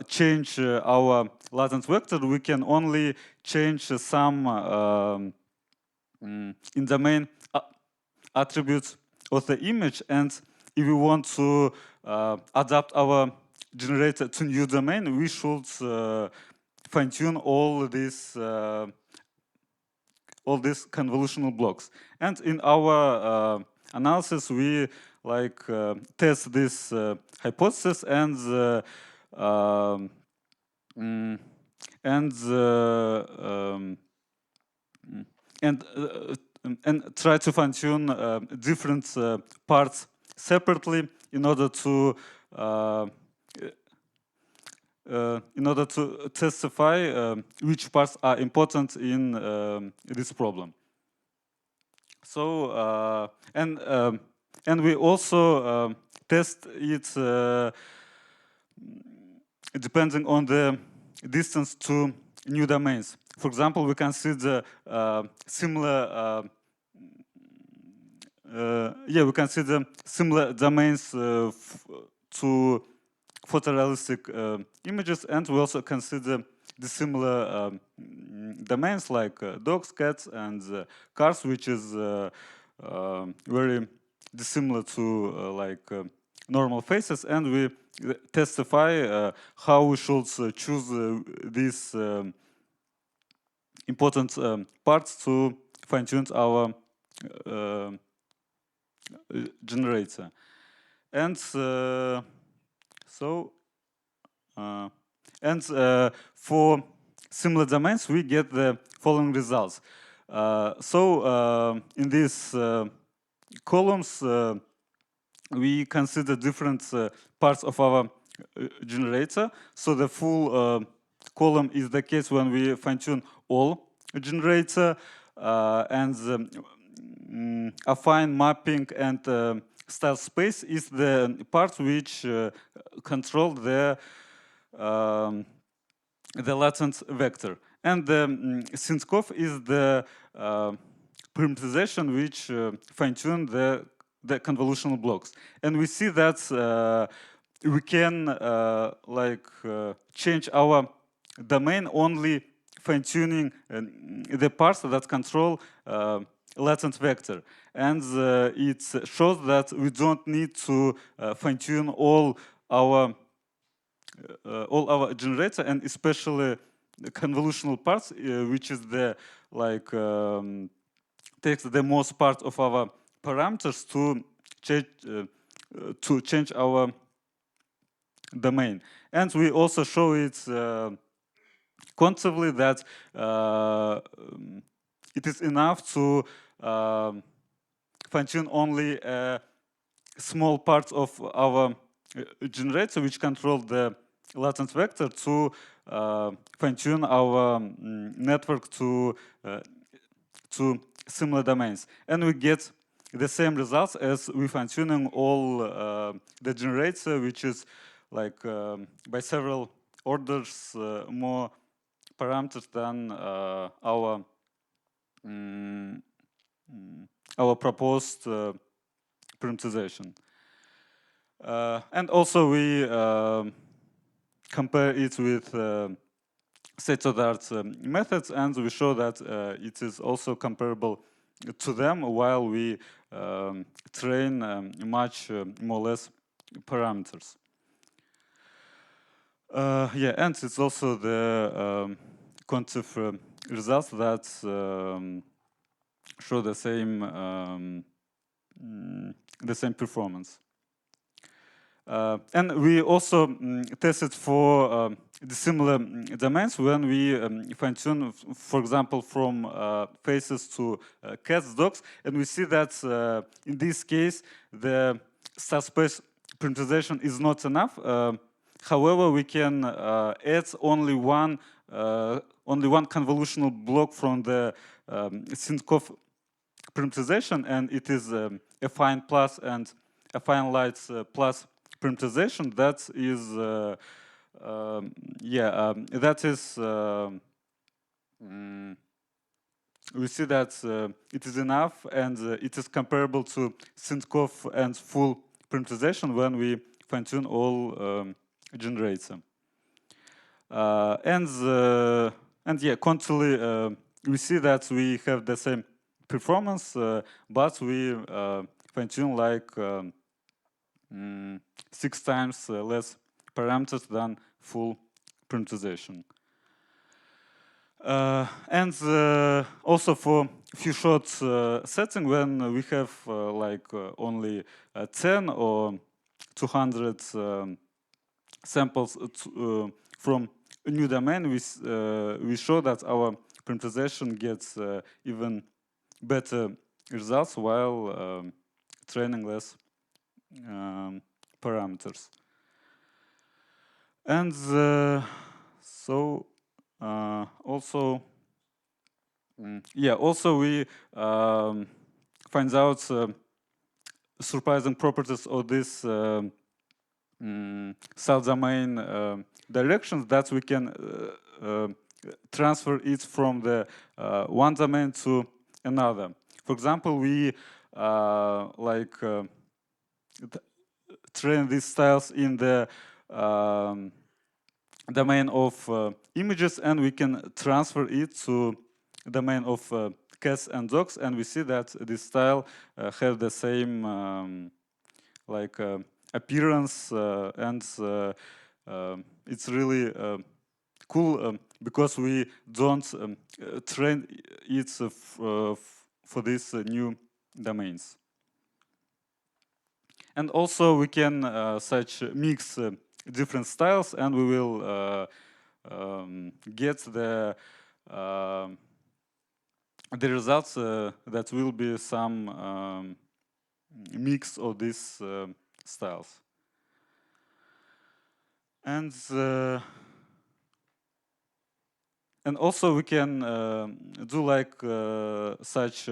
S8: change our latent vector, we can only change some in-domain attributes of the image, and if we want to adapt our generator to new domain, we should fine-tune all these convolutional blocks. And in our analysis, we test this hypothesis and try to fine-tune different parts separately in order to testify which parts are important in this problem. So and we also test it depending on the distance to new domains. For example, we consider similar domains to photorealistic images, and we also consider dissimilar domains like dogs, cats, and cars, which is very dissimilar to normal faces, and we testify how we should choose these important parts to fine-tune our generator. And for similar domains, we get the following results. In these columns, we consider different parts of our generator. So the full column is the case when we fine-tune all generator, and affine mapping and style space is the part which control the latent vector. And the sync-off is the parameterization which fine-tune the convolutional blocks. And we see that we can change our domain only fine-tuning the parts that control latent vector. And it shows that we don't need to fine-tune all our generator, and especially the convolutional parts, which is the takes the most part of our parameters to change our domain. And we also show it conceptually that it is enough to fine-tune only small parts of our generator which control the latent vector to fine-tune our network to similar domains. And we get the same results as we fine-tuning all the generator, which is like by several orders more parameters than our proposed parameterization. And also we compare it with state-of-the-art methods, and we show that it is also comparable to them while we train much more or less parameters. Yeah, and it's also the quantitative results that show the same performance. And we also tested for the similar domains when we fine-tune, for example, from faces to cats, dogs, and we see that in this case the subspace parameterization is not enough. However, we can add only one convolutional block from the Sintkov parameterization, and it is affine plus and affine light plus parameterization. That is, we see that it is enough, and it is comparable to Sintkov and full parameterization when we fine-tune all generator. And yeah, quantitatively, we see that we have the same performance, but we fine-tune like 6 times less parameters than full parameterization. And also for few short setting, when we have only 10 or 200 samples from a new domain, we show that our parameterization gets even better results while training less parameters. And so also we find out surprising properties of this cell domain directions that we can transfer it from the one domain to another. For example, we train these styles in the domain of images, and we can transfer it to domain of cats and dogs, and we see that this style have the same appearance, and it's really cool because we don't train it for these new domains. And also we can such mix different styles, and we will get the results that will be some mix of these styles. And also we can do like such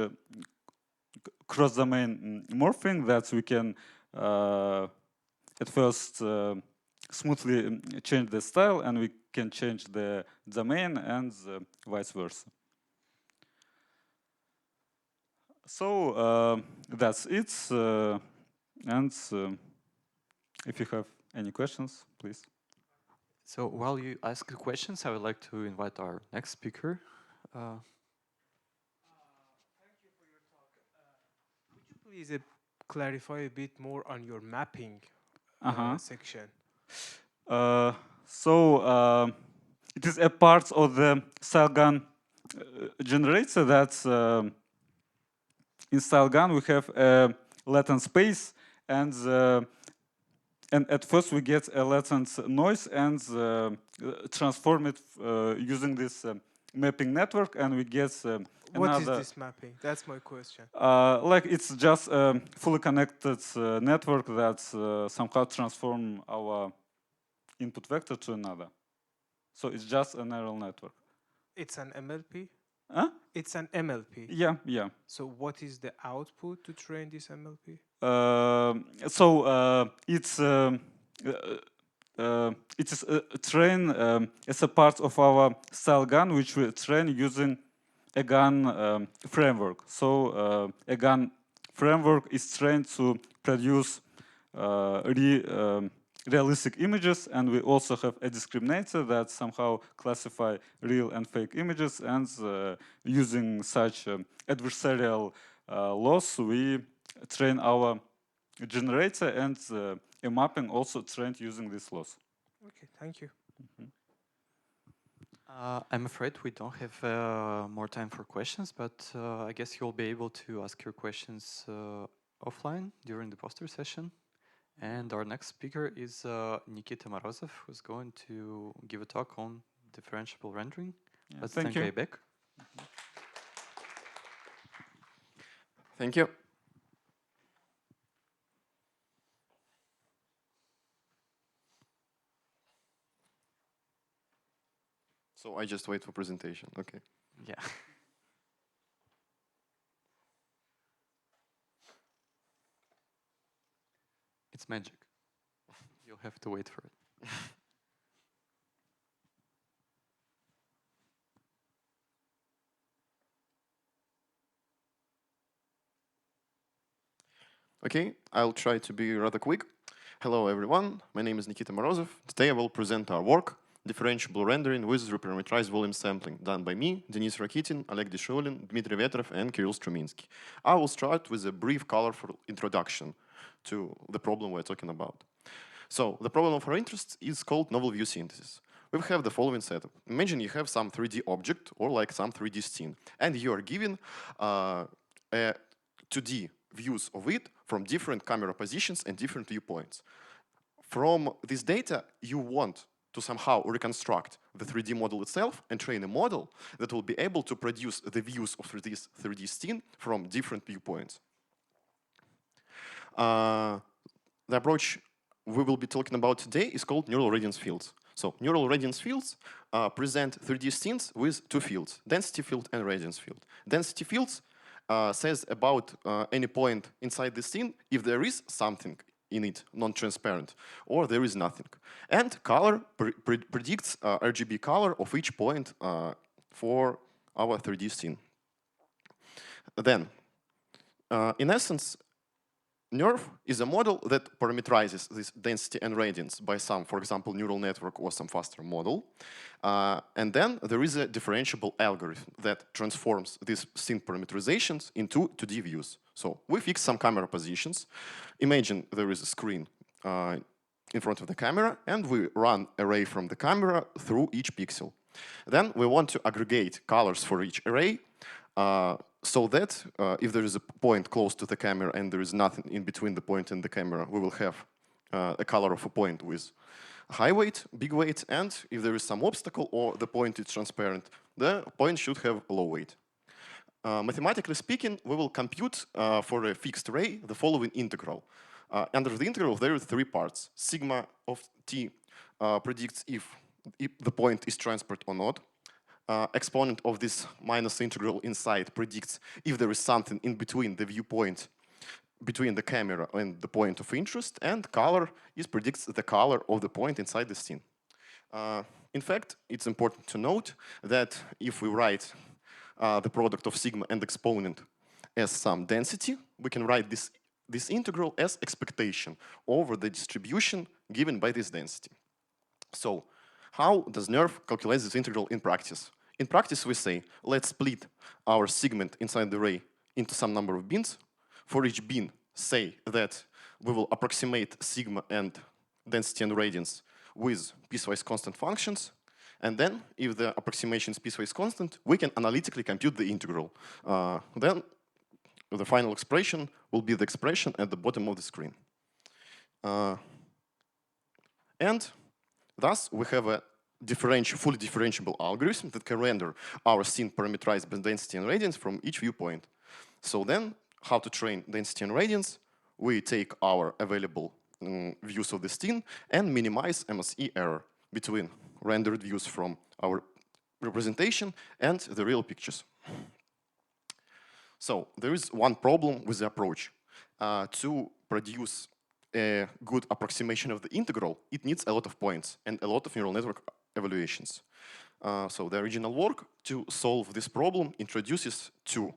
S8: cross-domain morphing that we can at first smoothly change the style, and we can change the domain, and vice versa. So that's it. And if you have any questions, please.
S1: So while you ask the questions, I would like to invite our next speaker.
S9: Thank you for your talk. Could you please clarify a bit more on your mapping section?
S8: It is a part of the StyleGAN generator that in StyleGAN we have a latent space, and and at first we get a latent noise and transform it using this mapping network, and we get
S9: What is
S8: another.
S9: this mapping? That's my question.
S8: Like it's just a fully connected network that somehow transform our input vector to another. So it's just a neural network.
S9: It's an MLP?
S8: Huh?
S9: It's an MLP.
S8: Yeah, yeah.
S9: So what is the output to train this MLP?
S8: It is trained as a part of our style GAN, which we train using a GAN framework. So a GAN framework is trained to produce realistic images, and we also have a discriminator that somehow classify real and fake images, and using such adversarial laws, we train our generator, and a mapping also trained using these laws.
S9: Okay, thank you.
S1: I'm afraid we don't have more time for questions, but I guess you'll be able to ask your questions offline during the poster session. And our next speaker is Nikita Morozov, who's going to give a talk on differentiable rendering.
S8: Yeah,
S1: Let's
S8: thank you.
S1: Back.
S6: Thank you. So I just wait for presentation. Okay.
S1: Yeah. It's magic. You'll have to wait for it.
S6: Okay, I'll try to be rather quick. Hello everyone, my name is Nikita Morozov. Today I will present our work, differentiable rendering with reparameterized volume sampling, done by me, Denis Rakitin, Oleg Dishulin, Dmitry Vetrov, and Kirill Struminsky. I will start with a brief colorful introduction to the problem we're talking about. So, the problem of our interest is called novel view synthesis. We have the following setup. Imagine you have some 3D object or like some 3D scene, and you are given a 2D views of it from different camera positions and different viewpoints. From this data, you want to somehow reconstruct the 3D model itself and train a model that will be able to produce the views of this 3D scene from different viewpoints. The approach we will be talking about today is called neural radiance fields. So neural radiance fields present 3D scenes with two fields, density field and radiance field. Density fields says about any point inside the scene if there is something in it, non-transparent, or there is nothing. And color predicts RGB color of each point for our 3D scene. Then, in essence, NeRF is a model that parameterizes this density and radiance by some, for example, neural network or some faster model. And then there is a differentiable algorithm that transforms these scene parameterizations into 2D views. So we fix some camera positions. Imagine there is a screen in front of the camera, and we run array from the camera through each pixel. Then we want to aggregate colors for each array, so that if there is a point close to the camera and there is nothing in between the point and the camera, we will have a color of a point with high weight, big weight, and if there is some obstacle or the point is transparent, the point should have low weight. Mathematically speaking, we will compute for a fixed array the following integral. Under the integral, there are three parts. Sigma of t predicts if the point is transparent or not. Exponent of this minus integral inside predicts if there is something in between the viewpoint, between the camera and the point of interest, and color predicts the color of the point inside the scene. In fact, it's important to note that if we write the product of sigma and exponent as some density, we can write this integral as expectation over the distribution given by this density. So, how does NeRF calculate this integral in practice? In practice, we say, let's split our segment inside the array into some number of bins. For each bin, say that we will approximate sigma and density and radiance with piecewise constant functions. And then, if the approximation is piecewise constant, we can analytically compute the integral. Then, the final expression will be the expression at the bottom of the screen.
S10: And thus, we have a fully differentiable algorithm that can render our scene parameterized by density and radiance from each viewpoint. So then, how to train density and radiance? We take our available views of the scene and minimize MSE error between rendered views from our representation and the real pictures. So there is one problem with the approach. To produce a good approximation of the integral, it needs a lot of points and a lot of neural network evaluations. So the original work to solve this problem introduces two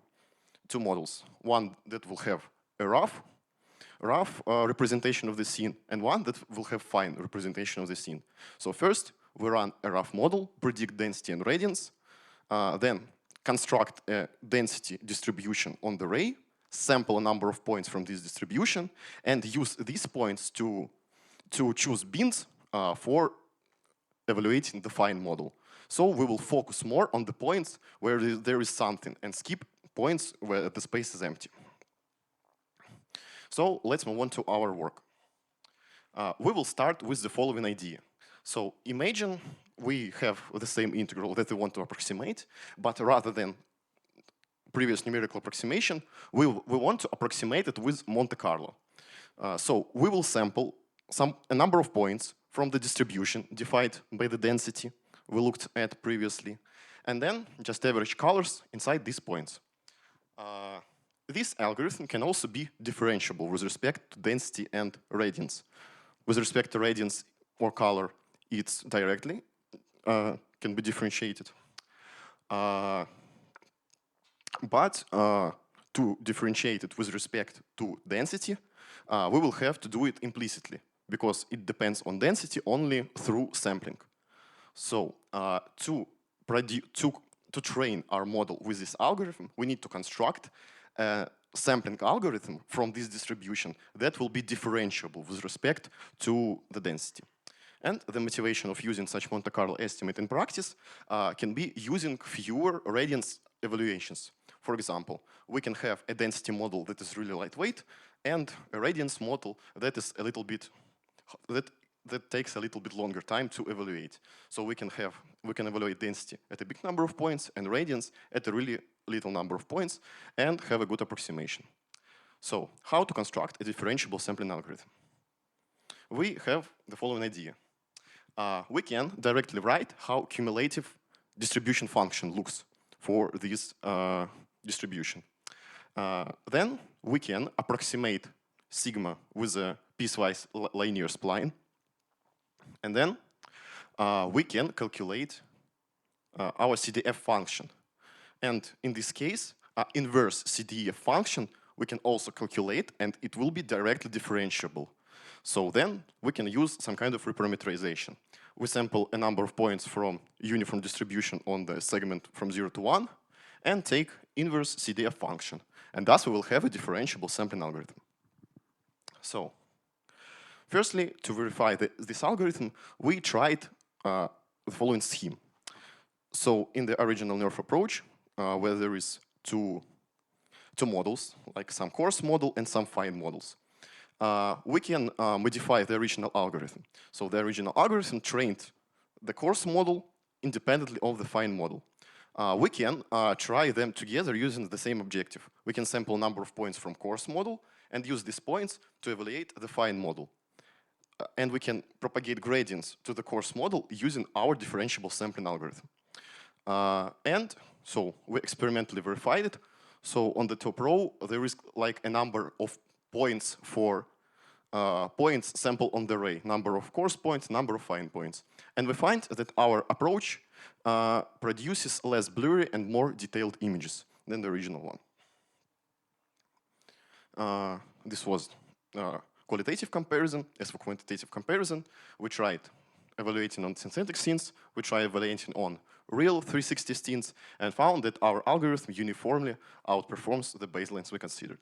S10: models. One that will have a rough representation of the scene, and one that will have fine representation of the scene. So first, we run a rough model, predict density and radiance, then construct a density distribution on the ray, sample a number of points from this distribution, and use these points to choose bins for evaluating the fine model. So we will focus more on the points where there is something and skip points where the space is empty. So let's move on to our work. We will start with the following idea. So imagine we have the same integral that we want to approximate, but rather than previous numerical approximation, we want to approximate it with Monte Carlo. So we will sample a number of points from the distribution defined by the density we looked at previously, and then just average colors inside these points. This algorithm can also be differentiable with respect to density and radiance. With respect to radiance or color, it's directly can be differentiated. But to differentiate it with respect to density, we will have to do it implicitly, because it depends on density only through sampling. So to train our model with this algorithm, we need to construct a sampling algorithm from this distribution that will be differentiable with respect to the density. And the motivation of using such Monte Carlo estimate in practice can be using fewer radiance evaluations. For example, we can have a density model that is really lightweight and a radiance model that is a little bit that takes a little bit longer time to evaluate. So we can evaluate density at a big number of points and radiance at a really little number of points and have a good approximation. So how to construct a differentiable sampling algorithm? We have the following idea. We can directly write how cumulative distribution function looks for this distribution. Then we can approximate sigma with a piecewise linear spline. And then we can calculate our CDF function. And in this case, inverse CDF function we can also calculate, and it will be directly differentiable. So then we can use some kind of reparameterization. We sample a number of points from uniform distribution on the segment from 0 to 1 and take inverse CDF function. And thus we will have a differentiable sampling algorithm. So firstly, to verify this algorithm, we tried the following scheme. So in the original NERF approach, where there is two models, like some coarse model and some fine models, we can modify the original algorithm. So the original algorithm trained the coarse model independently of the fine model. We can try them together using the same objective. We can sample a number of points from coarse model and use these points to evaluate the fine model. And we can propagate gradients to the coarse model using our differentiable sampling algorithm. And so we experimentally verified it. So on the top row, there is like a number of points for points sampled on the array, number of coarse points, number of fine points. And we find that our approach produces less blurry and more detailed images than the original one. This was qualitative comparison. As for quantitative comparison, we tried evaluating on synthetic scenes, we tried evaluating on real 360 scenes, and found that our algorithm uniformly outperforms the baselines we considered.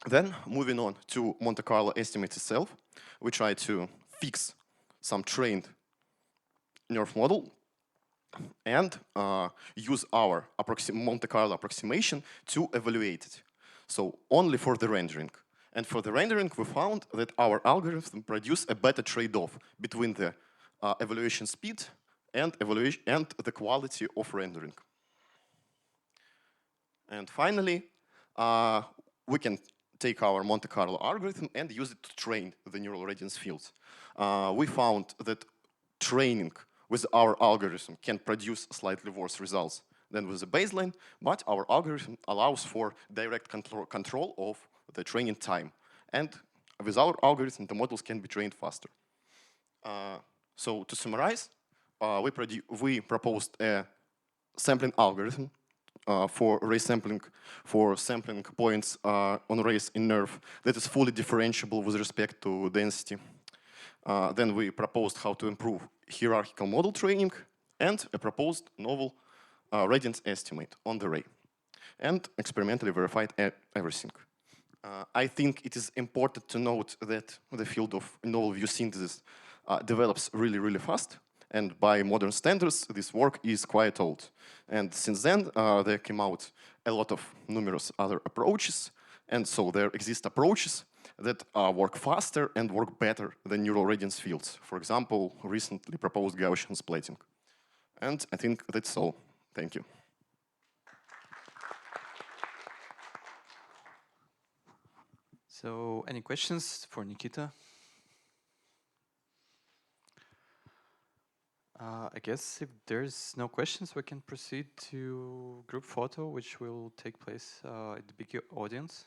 S10: Then, moving on to Monte Carlo estimate itself, we tried to fix some trained NERF model and use our Monte Carlo approximation to evaluate it. So only for the rendering. And for the rendering, we found that our algorithm produced a better trade-off between the evaluation speed and the quality of rendering. And finally, we can take our Monte Carlo algorithm and use it to train the neural radiance fields. We found that training with our algorithm can produce slightly worse results than with the baseline, but our algorithm allows for direct control of the training time. And with our algorithm, the models can be trained faster. So to summarize, we proposed a sampling algorithm for ray sampling, for sampling points on rays in NeRF that is fully differentiable with respect to density. Then we proposed how to improve hierarchical model training and a proposed novel radiance estimate on the ray, and experimentally verified everything. I think it is important to note that the field of novel view synthesis develops really, really fast. And by modern standards, this work is quite old. And since then, there came out a lot of numerous other approaches. And so there exist approaches that work faster and work better than neural radiance fields. For example, recently proposed Gaussian splitting. And I think that's all. Thank you.
S1: So, any questions for Nikita? I guess if there's no questions, we can proceed to group photo, which will take place at the big audience.